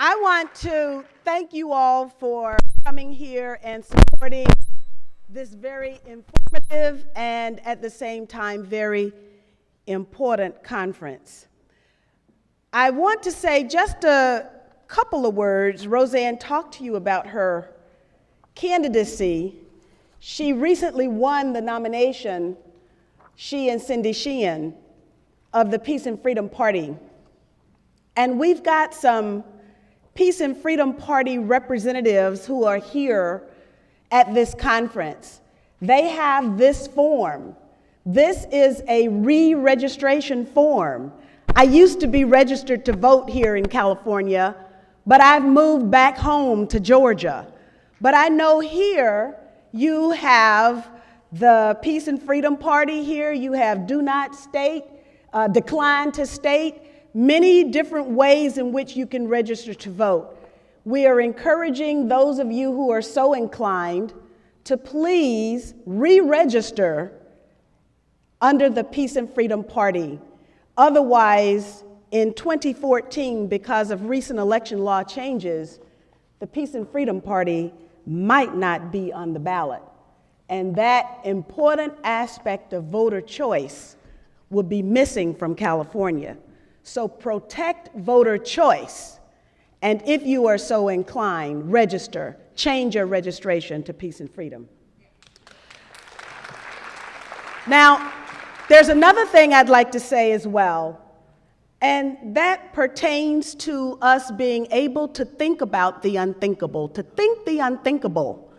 I want to thank you all for coming here and supporting this very informative and at the same time very important conference. I want to say just a couple of words. Roseanne talked to you about her candidacy. She recently won the nomination, she and Cindy Sheehan, of the Peace and Freedom Party. And we've got some Peace and Freedom Party representatives who are here at this conference. They have this form. This is a re-registration form. I used to be registered to vote here in California, but I've moved back home to Georgia. But I know here you have the Peace and Freedom Party here, you have do not state, decline to state, many different ways in which you can register to vote. We are encouraging those of you who are so inclined to please re-register under the Peace and Freedom Party. Otherwise, in 2014, because of recent election law changes, the Peace and Freedom Party might not be on the ballot. And that important aspect of voter choice will be missing from California. So protect voter choice, and if you are so inclined, register, change your registration to Peace and Freedom. Now, there's another thing I'd like to say as well, and that pertains to us being able to think about the unthinkable, to think the unthinkable.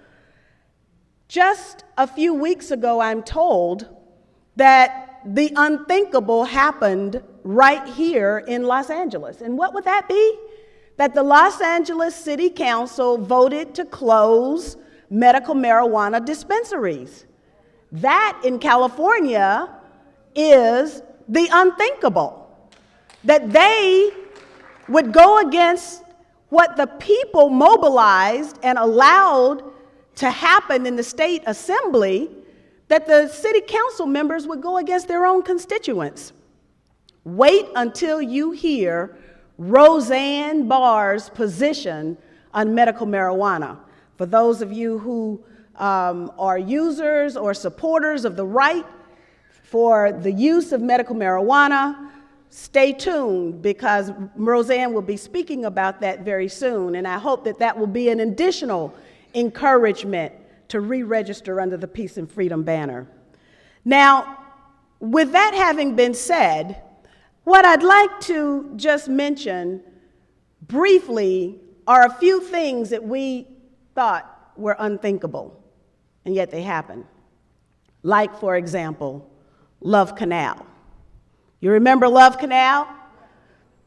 Just a few weeks ago, I'm told that the unthinkable happened right here in Los Angeles. And what would that be? That the Los Angeles City Council voted to close medical marijuana dispensaries. That in California is the unthinkable. That they would go against what the people mobilized and allowed to happen in the state assembly, that the city council members would go against their own constituents. Wait until you hear Roseanne Barr's position on medical marijuana. For those of you who are users or supporters of the right for the use of medical marijuana, stay tuned, because Roseanne will be speaking about that very soon, and I hope that that will be an additional encouragement to re-register under the Peace and Freedom banner. Now, with that having been said, what I'd like to just mention briefly are a few things that we thought were unthinkable, and yet they happened. Like, for example, Love Canal. You remember Love Canal?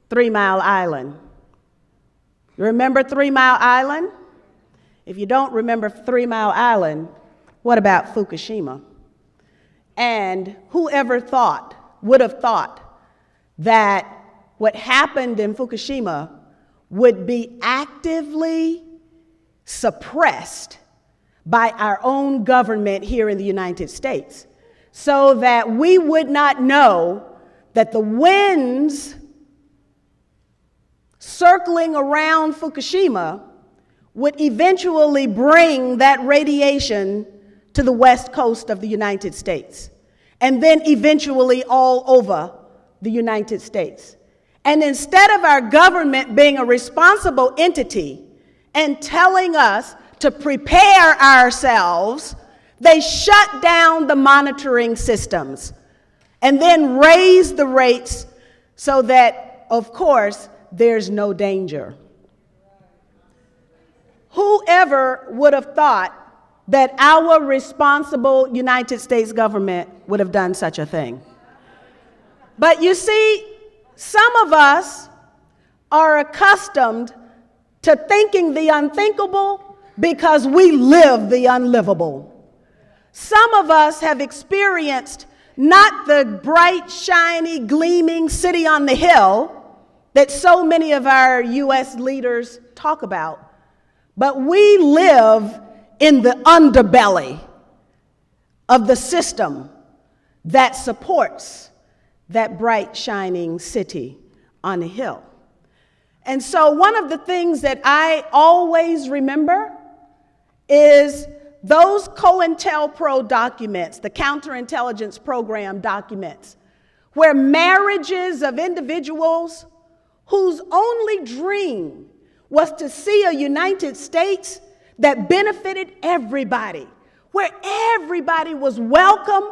3 Mile Island. You remember 3 Mile Island? If you don't remember 3 Mile Island, what about Fukushima? And whoever would have thought that what happened in Fukushima would be actively suppressed by our own government here in the United States, so that we would not know that the winds circling around Fukushima would eventually bring that radiation to the west coast of the United States, and then eventually all over the United States. And instead of our government being a responsible entity and telling us to prepare ourselves, they shut down the monitoring systems and then raise the rates so that, of course, there's no danger. Whoever would have thought that our responsible United States government would have done such a thing? But you see, some of us are accustomed to thinking the unthinkable because we live the unlivable. Some of us have experienced not the bright, shiny, gleaming city on the hill that so many of our U.S. leaders talk about, but we live in the underbelly of the system that supports that bright, shining city on the hill. And so one of the things that I always remember is those COINTELPRO documents, the counterintelligence program documents, where marriages of individuals whose only dream was to see a United States that benefited everybody, where everybody was welcome,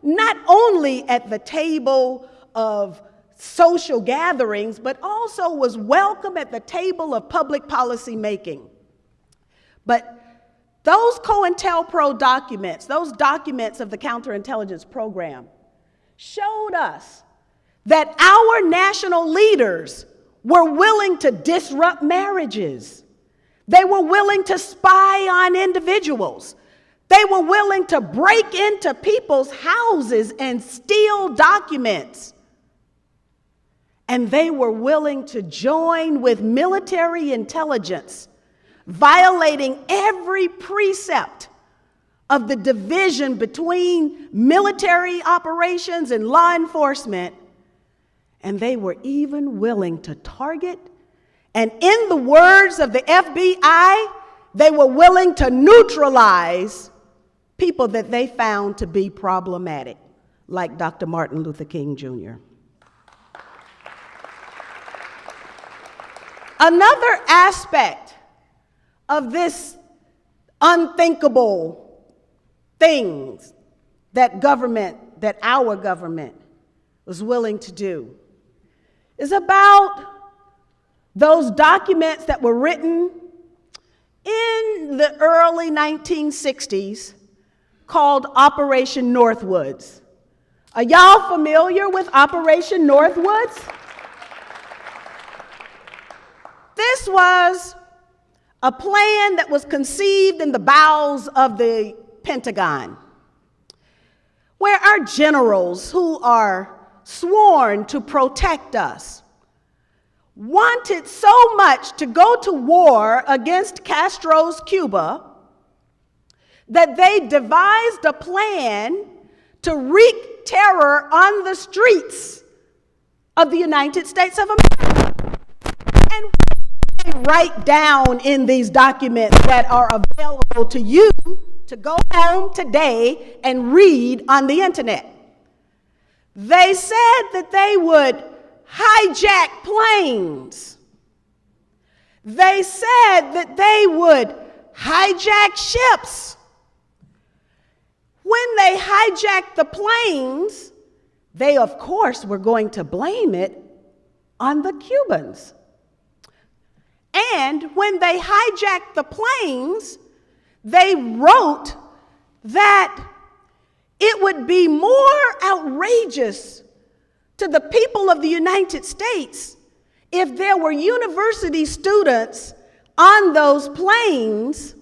not only at the table of social gatherings, but also was welcome at the table of public policy making. But those COINTELPRO documents, those documents of the counterintelligence program, showed us that our national leaders were willing to disrupt marriages. They were willing to spy on individuals. They were willing to break into people's houses and steal documents. And they were willing to join with military intelligence, violating every precept of the division between military operations and law enforcement. And they were even willing to target, and in the words of the FBI, they were willing to neutralize people that they found to be problematic, like Dr. Martin Luther King Jr. Another aspect of this unthinkable things that our government was willing to do is about those documents that were written in the early 1960s called Operation Northwoods. Are y'all familiar with Operation Northwoods? This was a plan that was conceived in the bowels of the Pentagon, where our generals, who are sworn to protect us, wanted so much to go to war against Castro's Cuba that they devised a plan to wreak terror on the streets of the United States of America. And they write down in these documents that are available to you to go home today and read on the internet. They said that they would hijack planes. They said that they would hijack ships. When they hijacked the planes, they of course were going to blame it on the Cubans. And when they hijacked the planes, they wrote that it would be more outrageous to the people of the United States if there were university students on those planes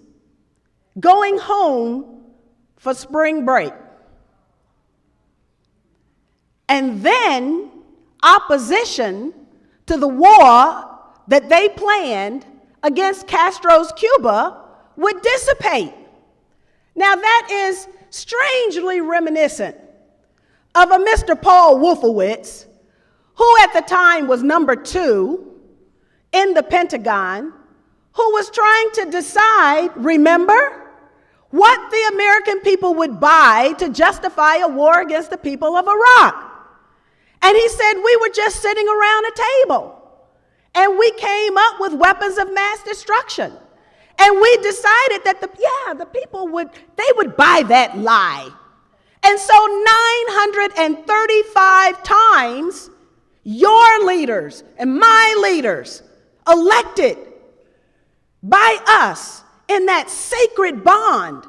going home for spring break. And then opposition to the war that they planned against Castro's Cuba would dissipate. Now that is strangely reminiscent of a Mr. Paul Wolfowitz, who at the time was number 2 in the Pentagon, who was trying to decide, remember, what the American people would buy to justify a war against the people of Iraq. And he said we were just sitting around a table, and we came up with weapons of mass destruction. And we decided that the people would buy that lie. And so 935 times, your leaders and my leaders, elected by us in that sacred bond,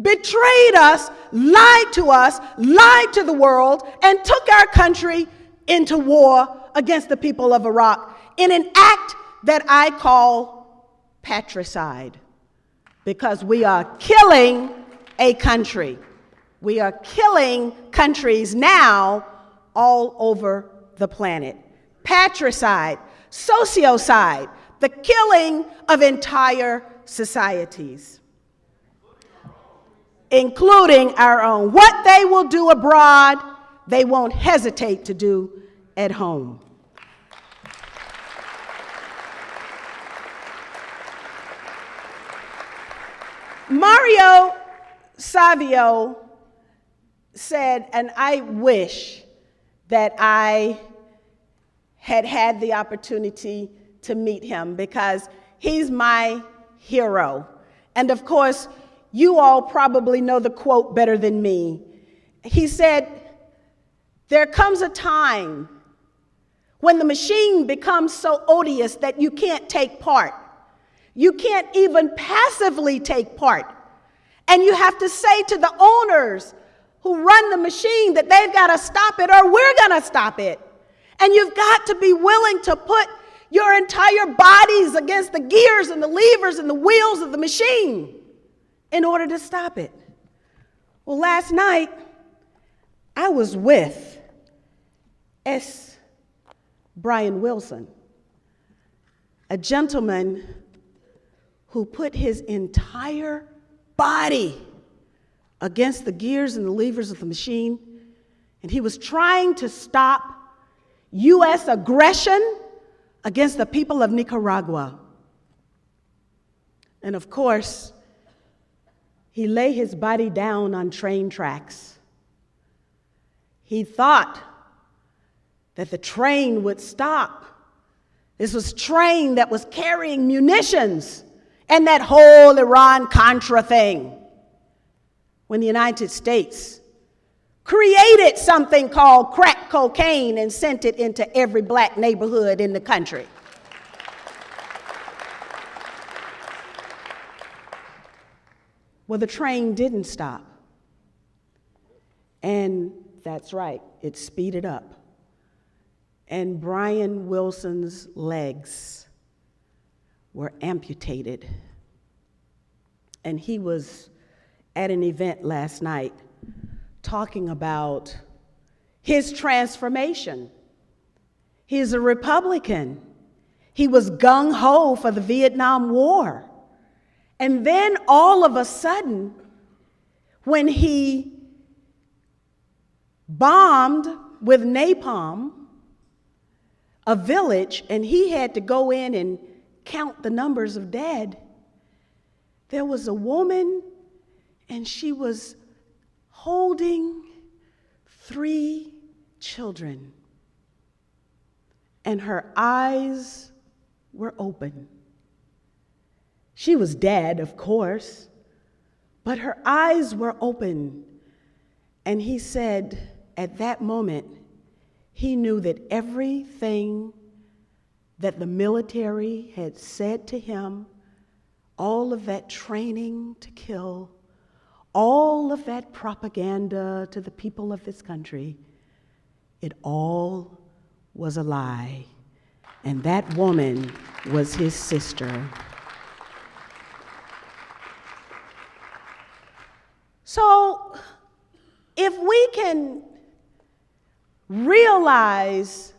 betrayed us, lied to the world, and took our country into war against the people of Iraq in an act that I call patricide, because we are killing a country. We are killing countries now all over the planet. Patricide, sociocide, the killing of entire societies, including our own. What they will do abroad, they won't hesitate to do at home. Mario Savio said, and I wish that I had had the opportunity to meet him because he's my hero. And of course, you all probably know the quote better than me. He said, "There comes a time when the machine becomes so odious that you can't take part. You can't even passively take part. And you have to say to the owners who run the machine that they've got to stop it or we're going to stop it. And you've got to be willing to put your entire bodies against the gears and the levers and the wheels of the machine in order to stop it." Well, last night, I was with S. Brian Wilson, a gentleman who put his entire body against the gears and the levers of the machine, and he was trying to stop U.S. aggression against the people of Nicaragua. And of course, he lay his body down on train tracks. He thought that the train would stop. This was a train that was carrying munitions and that whole Iran-Contra thing, when the United States created something called crack cocaine and sent it into every black neighborhood in the country. Well, the train didn't stop. And that's right, it speeded up. And Brian Wilson's legs were amputated. And he was at an event last night talking about his transformation. He's a Republican. He was gung-ho for the Vietnam War. And then all of a sudden, when he bombed with napalm a village and he had to go in and count the numbers of dead, there was a woman and she was holding 3 children, and her eyes were open. She was dead, of course, but her eyes were open. And he said, at that moment, he knew that everything that the military had said to him, all of that training to kill, all of that propaganda to the people of this country, it all was a lie. And that woman was his sister. So, if we can realize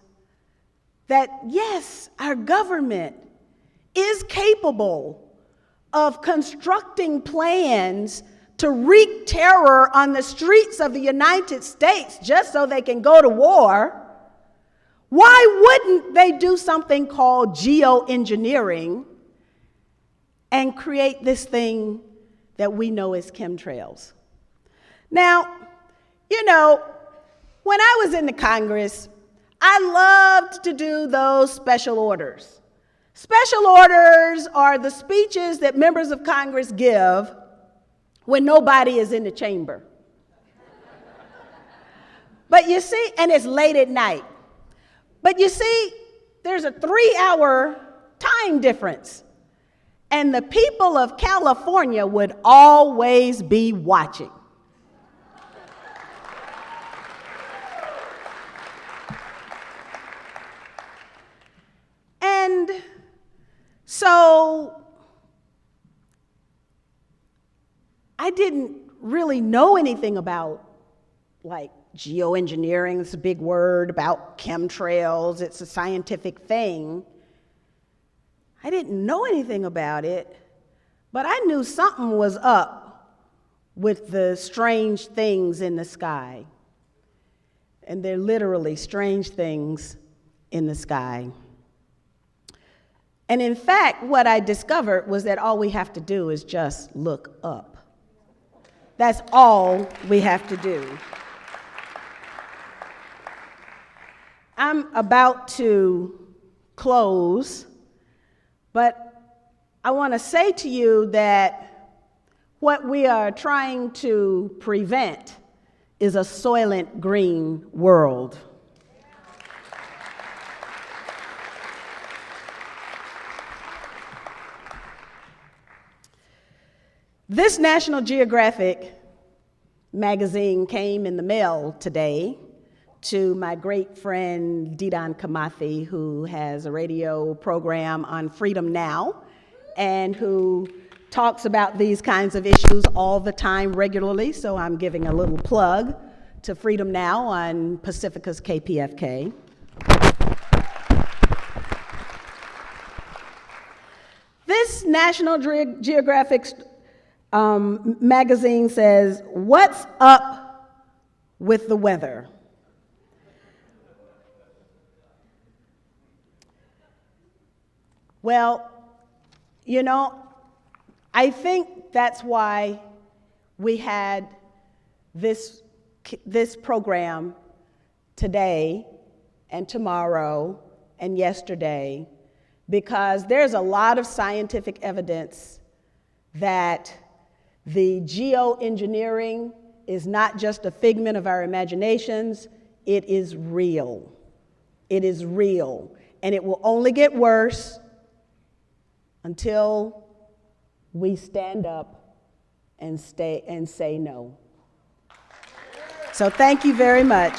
that, yes, our government is capable of constructing plans to wreak terror on the streets of the United States just so they can go to war, why wouldn't they do something called geoengineering and create this thing that we know as chemtrails? Now, you know, when I was in the Congress, I loved to do those special orders. Special orders are the speeches that members of Congress give when nobody is in the chamber. But you see, and it's late at night. But you see, there's a 3-hour time difference. And the people of California would always be watching. And so I didn't really know anything about, like, geoengineering. It's a big word, about chemtrails. It's a scientific thing. I didn't know anything about it, but I knew something was up with the strange things in the sky. And they're literally strange things in the sky. And in fact, what I discovered was that all we have to do is just look up. That's all we have to do. I'm about to close, but I want to say to you that what we are trying to prevent is a Soylent Green world. This National Geographic magazine came in the mail today to my great friend Didan Kamathi, who has a radio program on Freedom Now and who talks about these kinds of issues all the time regularly, so I'm giving a little plug to Freedom Now on Pacifica's KPFK. This National Geographic magazine says, "What's up with the weather?" Well, you know, I think that's why we had this program today and tomorrow and yesterday, because there's a lot of scientific evidence that the geoengineering is not just a figment of our imaginations, it is real. It is real, and it will only get worse until we stand up and say no. So thank you very much.